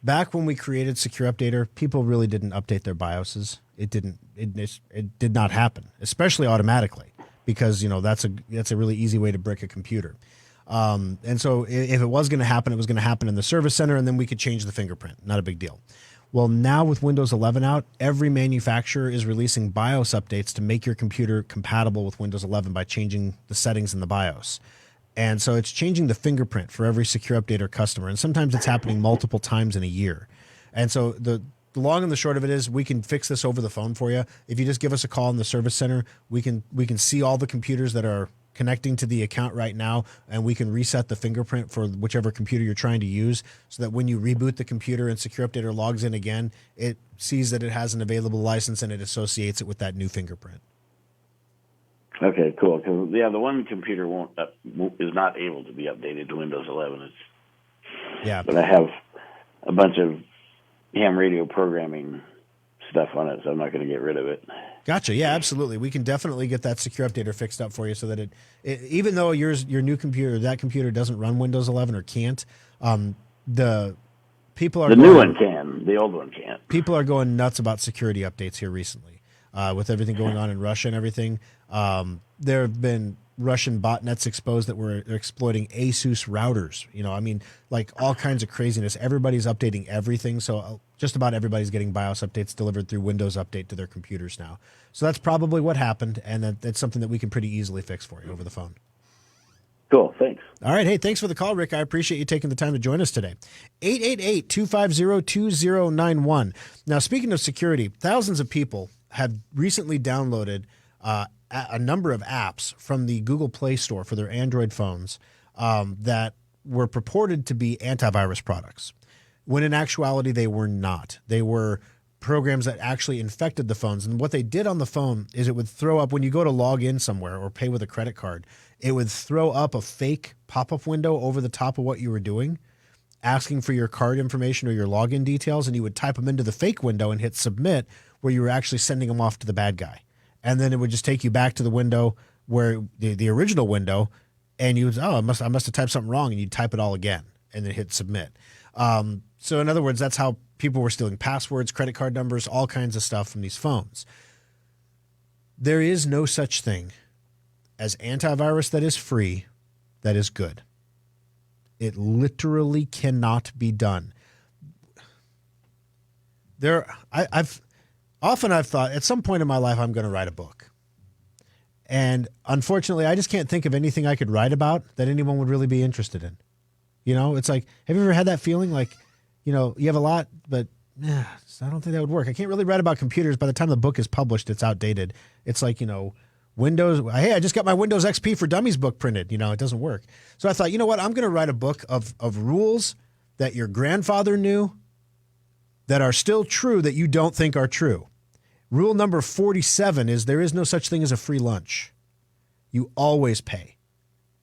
Back when we created Secure Updater, people really didn't update their BIOSes. It did not happen, especially automatically, because that's a really easy way to brick a computer. And so if it was going to happen, it was going to happen in the service center, and then we could change the fingerprint. Not a big deal. Well, now with Windows 11 out, every manufacturer is releasing BIOS updates to make your computer compatible with Windows 11 by changing the settings in the BIOS. And so it's changing the fingerprint for every Secure Updater customer. And sometimes it's happening multiple times in a year. And so the long and the short of it is we can fix this over the phone for you. If you just give us a call in the service center, we can see all the computers that are connecting to the account right now, and we can reset the fingerprint for whichever computer you're trying to use, so that when you reboot the computer and Secure Updater logs in again, it sees that it has an available license and it associates it with that new fingerprint. Okay, cool. 'Cause, the one computer is not able to be updated to Windows 11. But I have a bunch of ham radio programming stuff on it, so I'm not going to get rid of it. Gotcha. Yeah, absolutely. We can definitely get that Secure Updater fixed up for you, so that it even though your new computer, that computer doesn't run Windows 11 or can't, the people are the new one can, the old one can't. People are going nuts about security updates here recently, with everything going on in Russia and everything. There have been Russian botnets exposed that were exploiting ASUS routers. Like all kinds of craziness. Everybody's updating everything, so just about everybody's getting BIOS updates delivered through Windows Update to their computers now. So that's probably what happened, and that's something that we can pretty easily fix for you over the phone. Cool, thanks. All right, hey, thanks for the call, Rick. I appreciate you taking the time to join us today. 888-250-2091. Now, speaking of security, thousands of people have recently downloaded a number of apps from the Google Play Store for their Android phones that were purported to be antivirus products, when in actuality they were not. They were programs that actually infected the phones. And what they did on the phone is it would throw up, when you go to log in somewhere or pay with a credit card, it would throw up a fake pop-up window over the top of what you were doing, asking for your card information or your login details, and you would type them into the fake window and hit submit, where you were actually sending them off to the bad guy. And then it would just take you back to the window where the original window, and you would, I must have typed something wrong, and you'd type it all again and then hit submit. So in other words, that's how people were stealing passwords, credit card numbers, all kinds of stuff from these phones. There is no such thing as antivirus that is free, that is good. It literally cannot be done. I've thought at some point in my life I'm going to write a book. And unfortunately, I just can't think of anything I could write about that anyone would really be interested in. It's like, have you ever had that feeling like, you have a lot, but I don't think that would work. I can't really write about computers. By the time the book is published, it's outdated. It's like, Windows. Hey, I just got my Windows XP for Dummies book printed. It doesn't work. So I thought, what? I'm going to write a book of rules that your grandfather knew that are still true that you don't think are true. Rule number 47 is there is no such thing as a free lunch. You always pay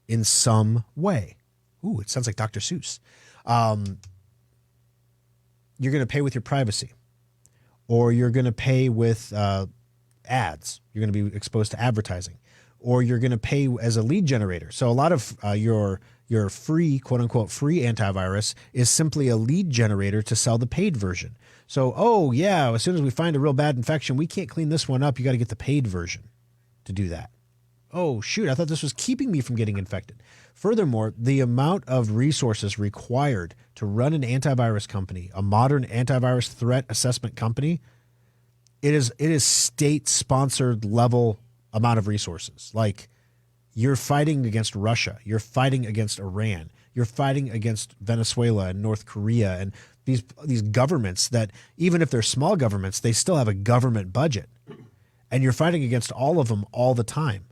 in some way. Ooh, it sounds like Dr. Seuss. You're going to pay with your privacy, or you're going to pay with ads. You're going to be exposed to advertising, or you're going to pay as a lead generator. So a lot of your free, quote unquote, free antivirus is simply a lead generator to sell the paid version. So, as soon as we find a real bad infection, we can't clean this one up. You got to get the paid version to do that. Oh, shoot, I thought this was keeping me from getting infected. Furthermore, the amount of resources required to run an antivirus company, a modern antivirus threat assessment company, it is state-sponsored level amount of resources. Like, you're fighting against Russia, you're fighting against Iran, you're fighting against Venezuela and North Korea and these governments that, even if they're small governments, they still have a government budget. And you're fighting against all of them all the time.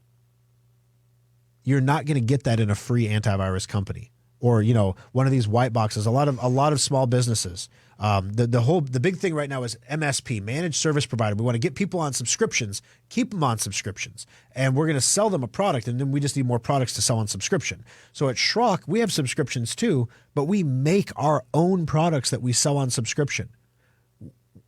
You're not going to get that in a free antivirus company or, you know, one of these white boxes. A lot of small businesses. The big thing right now is MSP, managed service provider. We want to get people on subscriptions, keep them on subscriptions, and we're going to sell them a product, and then we just need more products to sell on subscription. So at Schrock, we have subscriptions too, but we make our own products that we sell on subscription.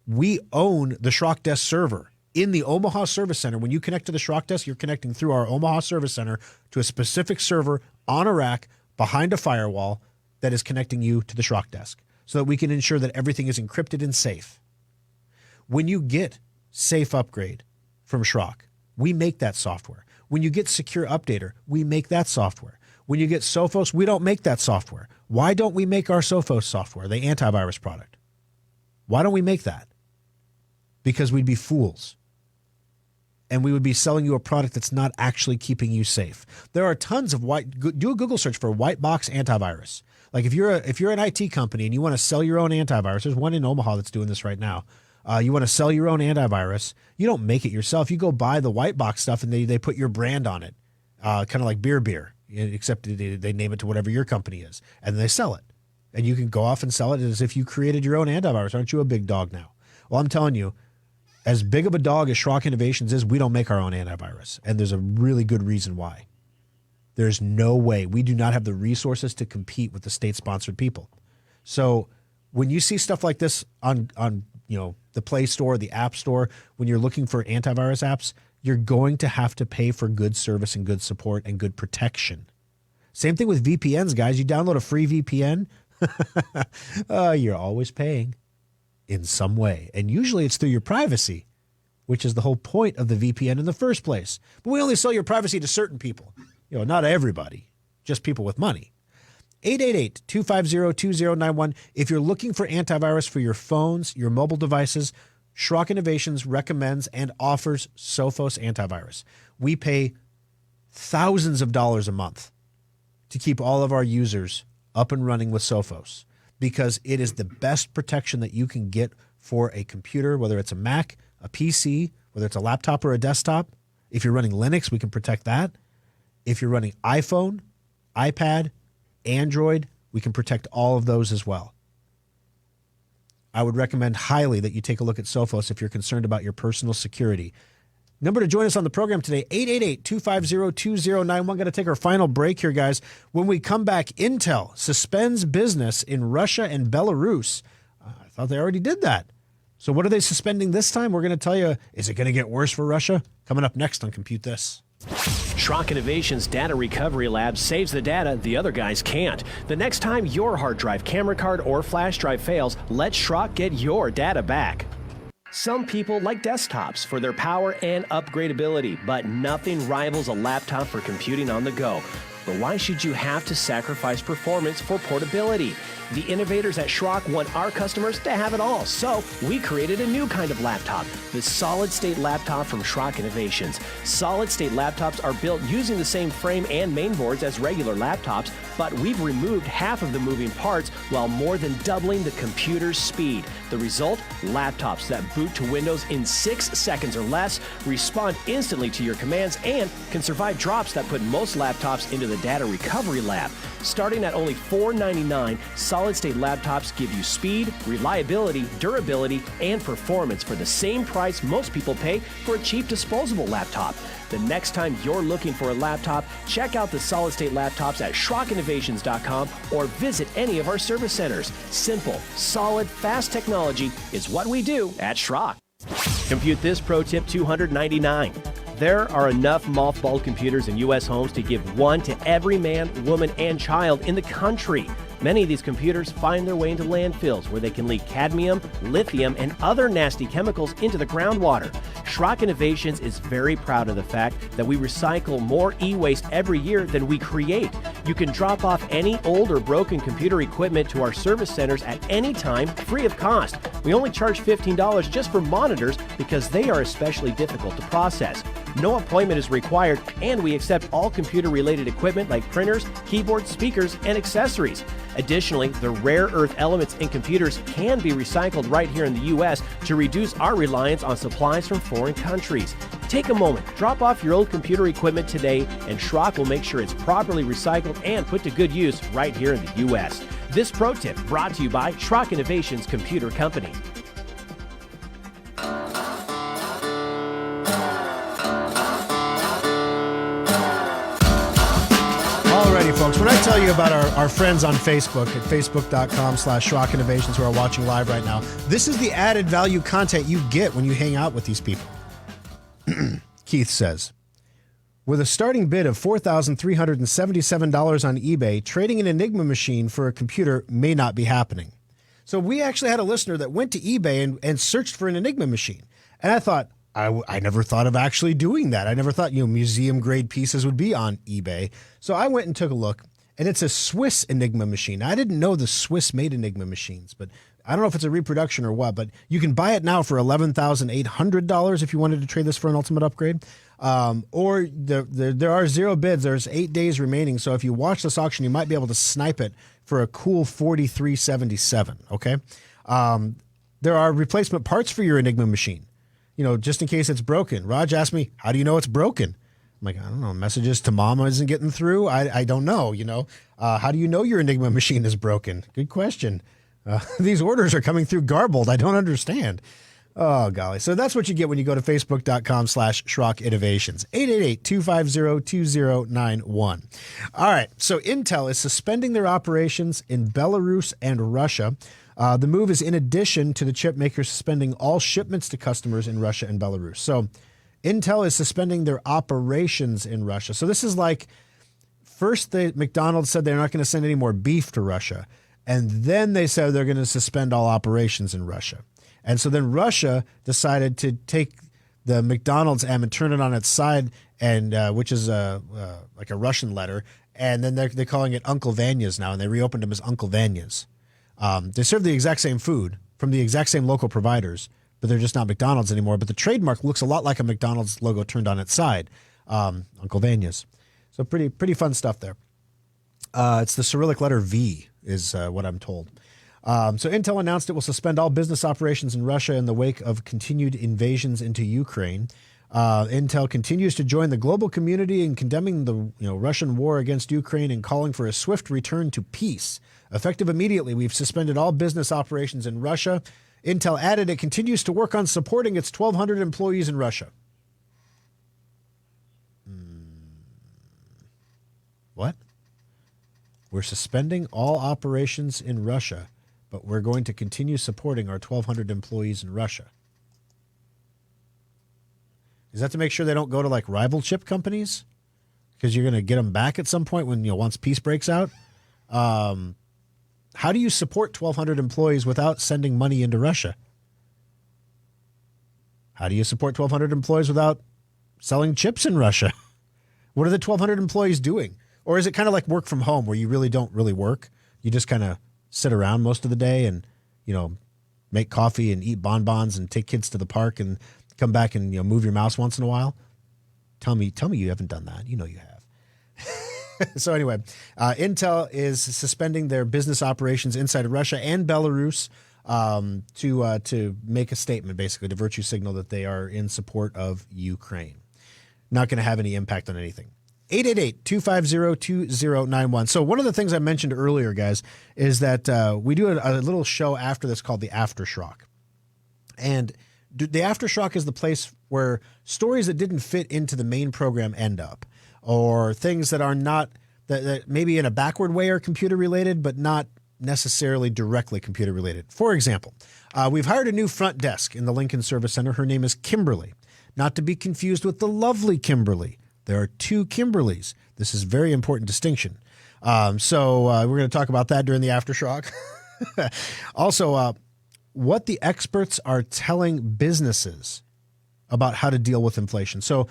We own the Schrock Desk server in the Omaha Service Center. When you connect to the Schrock Desk, you're connecting through our Omaha Service Center to a specific server on a rack behind a firewall that is connecting you to the Schrock Desk, so that we can ensure that everything is encrypted and safe. When you get Safe Upgrade from Schrock, we make that software. When you get Secure Updater, we make that software. When you get Sophos, we don't make that software. Why don't we make our Sophos software, the antivirus product? Why don't we make that? Because we'd be fools. And we would be selling you a product that's not actually keeping you safe. There are tons of do a Google search for white box antivirus. Like if you're an IT company and you want to sell your own antivirus, there's one in Omaha that's doing this right now. You want to sell your own antivirus. You don't make it yourself. You go buy the white box stuff and they put your brand on it, kind of like beer, except they name it to whatever your company is, and then they sell it. And you can go off and sell it as if you created your own antivirus. Aren't you a big dog now? Well, I'm telling you, as big of a dog as Schrock Innovations is, we don't make our own antivirus. And there's a really good reason why. There's no way. We do not have the resources to compete with the state-sponsored people. So when you see stuff like this on the Play Store, the App Store, when you're looking for antivirus apps, you're going to have to pay for good service and good support and good protection. Same thing with VPNs, guys. You download a free VPN, you're always paying in some way. And usually it's through your privacy, which is the whole point of the VPN in the first place. But we only sell your privacy to certain people. Not everybody, just people with money. 888-250-2091. If you're looking for antivirus for your phones, your mobile devices, Schrock Innovations recommends and offers Sophos antivirus. We pay thousands of dollars a month to keep all of our users up and running with Sophos, because it is the best protection that you can get for a computer, whether it's a Mac, a PC, whether it's a laptop or a desktop. If you're running Linux, we can protect that. If you're running iPhone, iPad, Android, we can protect all of those as well. I would recommend highly that you take a look at Sophos if you're concerned about your personal security. Number to join us on the program today, 888-250-2091. Got to take our final break here, guys. When we come back, Intel suspends business in Russia and Belarus. I thought they already did that. So what are they suspending this time? We're going to tell you, is it going to get worse for Russia? Coming up next on Compute This. Schrock Innovations Data Recovery Lab saves the data the other guys can't. The next time your hard drive, camera card, or flash drive fails, let Schrock get your data back. Some people like desktops for their power and upgradability, but nothing rivals a laptop for computing on the go. But why should you have to sacrifice performance for portability? The innovators at Schrock want our customers to have it all, so we created a new kind of laptop, the solid-state laptop from Schrock Innovations. Solid-state laptops are built using the same frame and mainboards as regular laptops, but we've removed half of the moving parts while more than doubling the computer's speed. The result? Laptops that boot to Windows in 6 seconds or less, respond instantly to your commands, and can survive drops that put most laptops into the Data Recovery Lab. Starting at only $499, solid-state laptops give you speed, reliability, durability, and performance for the same price most people pay for a cheap disposable laptop. The next time you're looking for a laptop, check out the solid-state laptops at SchrockInnovations.com or visit any of our service centers. Simple, solid, fast technology is what we do at Schrock. Compute This Pro Tip 299. There are enough mothballed computers in U.S. homes to give one to every man, woman, and child in the country. Many of these computers find their way into landfills where they can leak cadmium, lithium, and other nasty chemicals into the groundwater. Schrock Innovations is very proud of the fact that we recycle more e-waste every year than we create. You can drop off any old or broken computer equipment to our service centers at any time, free of cost. We only charge $15 just for monitors because they are especially difficult to process. No appointment is required, and we accept all computer-related equipment like printers, keyboards, speakers, and accessories. Additionally, the rare earth elements in computers can be recycled right here in the U.S. to reduce our reliance on supplies from foreign countries. Take a moment, drop off your old computer equipment today, and Schrock will make sure it's properly recycled and put to good use right here in the U.S. This pro tip brought to you by Schrock Innovations Computer Company. Alrighty, folks, when I tell you about our friends on Facebook at facebook.com/Schrock Innovations who are watching live right now, this is the added value content you get when you hang out with these people. Keith says, with a starting bid of $4,377 on eBay, trading an Enigma machine for a computer may not be happening. So we actually had a listener that went to eBay and searched for an Enigma machine. And I thought, I never thought of actually doing that. I never thought, museum grade pieces would be on eBay. So I went and took a look, and it's a Swiss Enigma machine. I didn't know the Swiss made Enigma machines, but I don't know if it's a reproduction or what, but you can buy it now for $11,800 if you wanted to trade this for an ultimate upgrade. Or there are zero bids. There's 8 days remaining. So if you watch this auction, you might be able to snipe it for a cool $4,377. Okay. There are replacement parts for your Enigma machine, just in case it's broken. Raj asked me, how do you know it's broken? I'm like, I don't know. Messages to mama isn't getting through. I don't know. How do you know your Enigma machine is broken? Good question. These orders are coming through garbled. I don't understand. Oh, golly. So that's what you get when you go to facebook.com/Schrock Innovations. 888-250-2091. All right. So Intel is suspending their operations in Belarus and Russia. The move is in addition to the chip maker suspending all shipments to customers in Russia and Belarus. So Intel is suspending their operations in Russia. So this is like, first McDonald's said they're not going to send any more beef to Russia. And then they said they're going to suspend all operations in Russia. And so then Russia decided to take the McDonald's M and turn it on its side, and which is like a Russian letter. And then they're calling it Uncle Vanya's now, and they reopened them as Uncle Vanya's. They serve the exact same food from the exact same local providers, but they're just not McDonald's anymore. But the trademark looks a lot like a McDonald's logo turned on its side, Uncle Vanya's. So pretty fun stuff there. It's the Cyrillic letter V is what I'm told. So Intel announced it will suspend all business operations in Russia in the wake of continued invasions into Ukraine. Intel continues to join the global community in condemning the Russian war against Ukraine and calling for a swift return to peace. Effective immediately, we've suspended all business operations in Russia. Intel added it continues to work on supporting its 1,200 employees in Russia. What? We're suspending all operations in Russia, but we're going to continue supporting our 1,200 employees in Russia. Is that to make sure they don't go to like rival chip companies? Because you're going to get them back at some point when once peace breaks out. How do you support 1,200 employees without sending money into Russia? How do you support 1,200 employees without selling chips in Russia? What are the 1,200 employees doing? Or is it kind of like work from home where you really don't really work? You just kind of sit around most of the day and, make coffee and eat bonbons and take kids to the park and come back and, move your mouse once in a while? Tell me you haven't done that. You have. So anyway, Intel is suspending their business operations inside of Russia and Belarus to make a statement, basically, to virtue signal that they are in support of Ukraine. Not going to have any impact on anything. 888-250-2091. So one of the things I mentioned earlier, guys, is that we do a little show after this called the Aftershock. And the Aftershock is the place where stories that didn't fit into the main program end up, or things that are not, that maybe in a backward way are computer related, but not necessarily directly computer related. For example, we've hired a new front desk in the Lincoln Service Center. Her name is Kimberly, not to be confused with the lovely Kimberly. There are two Kimberlys. This is a very important distinction. So we're going to talk about that during the Aftershock. Also, what the experts are telling businesses about how to deal with inflation. So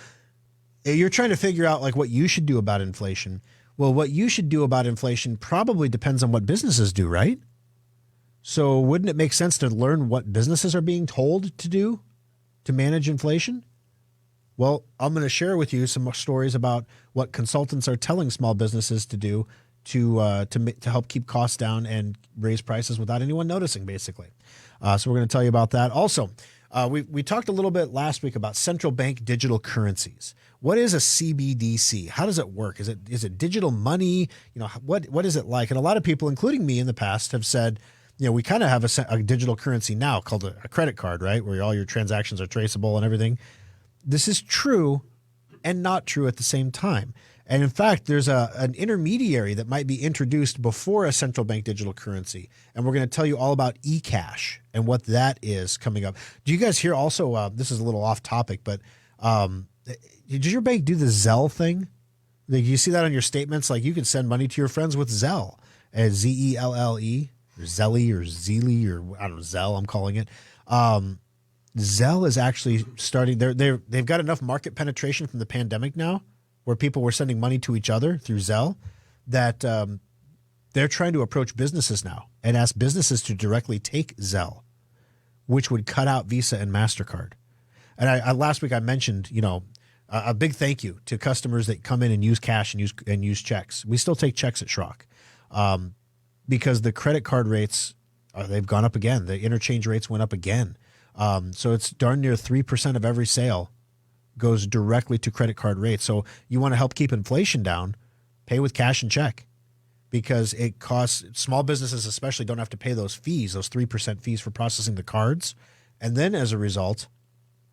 you're trying to figure out like what you should do about inflation. Well, what you should do about inflation probably depends on what businesses do, right? So wouldn't it make sense to learn what businesses are being told to do to manage inflation? Well, I'm going to share with you some stories about what consultants are telling small businesses to do to help keep costs down and raise prices without anyone noticing, basically. So we're going to tell you about that. Also, We talked a little bit last week about central bank digital currencies. What is a CBDC? How does it work? Is it digital money? What is it like? And a lot of people, including me in the past, have said, we kind of have a digital currency now called a credit card, right? Where all your transactions are traceable and everything. This is true and not true at the same time. And in fact, there's an intermediary that might be introduced before a central bank digital currency. And we're going to tell you all about eCash and what that is coming up. Do you guys hear also, this is a little off topic, but did your bank do the Zelle thing? Like, you see that on your statements? Like, you can send money to your friends with Zelle, Zelle, or Zelly, or Zeely, or I don't know, Zelle, I'm calling it. Zelle is actually starting, they've got enough market penetration from the pandemic now, where people were sending money to each other through Zelle, that they're trying to approach businesses now and ask businesses to directly take Zelle, which would cut out Visa and MasterCard. And I last week I mentioned, a big thank you to customers that come in and use cash and use checks. We still take checks at Schrock because the credit card rates, they've gone up again. The interchange rates went up again. So it's darn near 3% of every sale goes directly to credit card rates. So you want to help keep inflation down, pay with cash and check, because it costs, small businesses especially don't have to pay those fees, those 3% fees for processing the cards. And then as a result,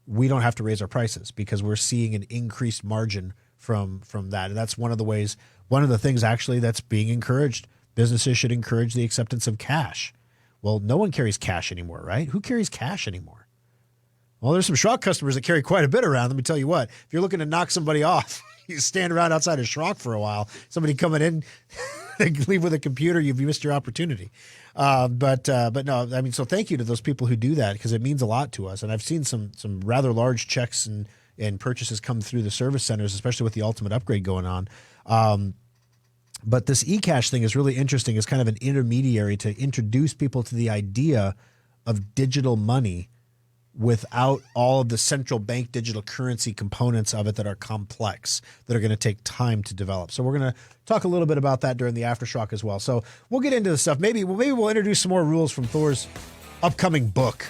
we don't have to raise our prices because we're seeing an increased margin from that. And that's one of the things actually that's being encouraged. Businesses should encourage the acceptance of cash. Well, no one carries cash anymore, right? Who carries cash anymore? Well, there's some Schrock customers that carry quite a bit around. Let me tell you what, if you're looking to knock somebody off, you stand around outside of Schrock for a while, somebody coming in, leave with a computer, you've missed your opportunity. But no, I mean, so thank you to those people who do that, because it means a lot to us. And I've seen some rather large checks and purchases come through the service centers, especially with the ultimate upgrade going on. But this eCash thing is really interesting. It's kind of an intermediary to introduce people to the idea of digital money without all of the central bank digital currency components of it that are complex, that are going to take time to develop. So we're going to talk a little bit about that during the Aftershock as well. So we'll get into the stuff. Maybe we'll introduce some more rules from Thor's upcoming book.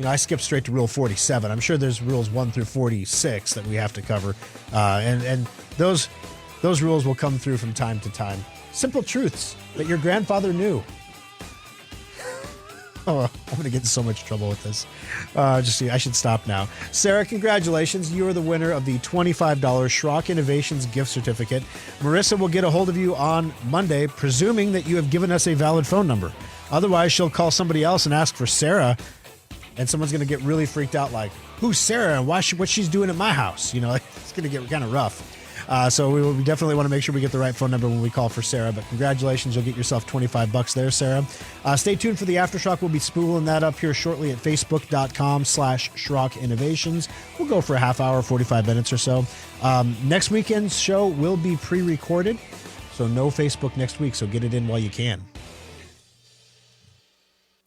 I skipped straight to Rule 47. I'm sure there's rules 1 through 46 that we have to cover. And those rules will come through from time to time. Simple truths that your grandfather knew. Oh, I'm going to get in so much trouble with this. I should stop now. Sarah, congratulations. You are the winner of the $25 Schrock Innovations gift certificate. Marissa will get a hold of you on Monday, presuming that you have given us a valid phone number. Otherwise, she'll call somebody else and ask for Sarah, and someone's going to get really freaked out like, who's Sarah and what she's doing at my house? It's going to get kind of rough. So we definitely want to make sure we get the right phone number when we call for Sarah. But congratulations, you'll get yourself $25 there, Sarah. Stay tuned for the Aftershock. We'll be spooling that up here shortly at facebook.com/Schrock Innovations. We'll go for a half hour, 45 minutes or so. Next weekend's show will be pre-recorded, so no Facebook next week, so get it in while you can.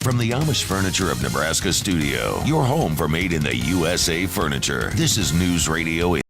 From the Amish Furniture of Nebraska studio, your home for made in the USA furniture. This is News Radio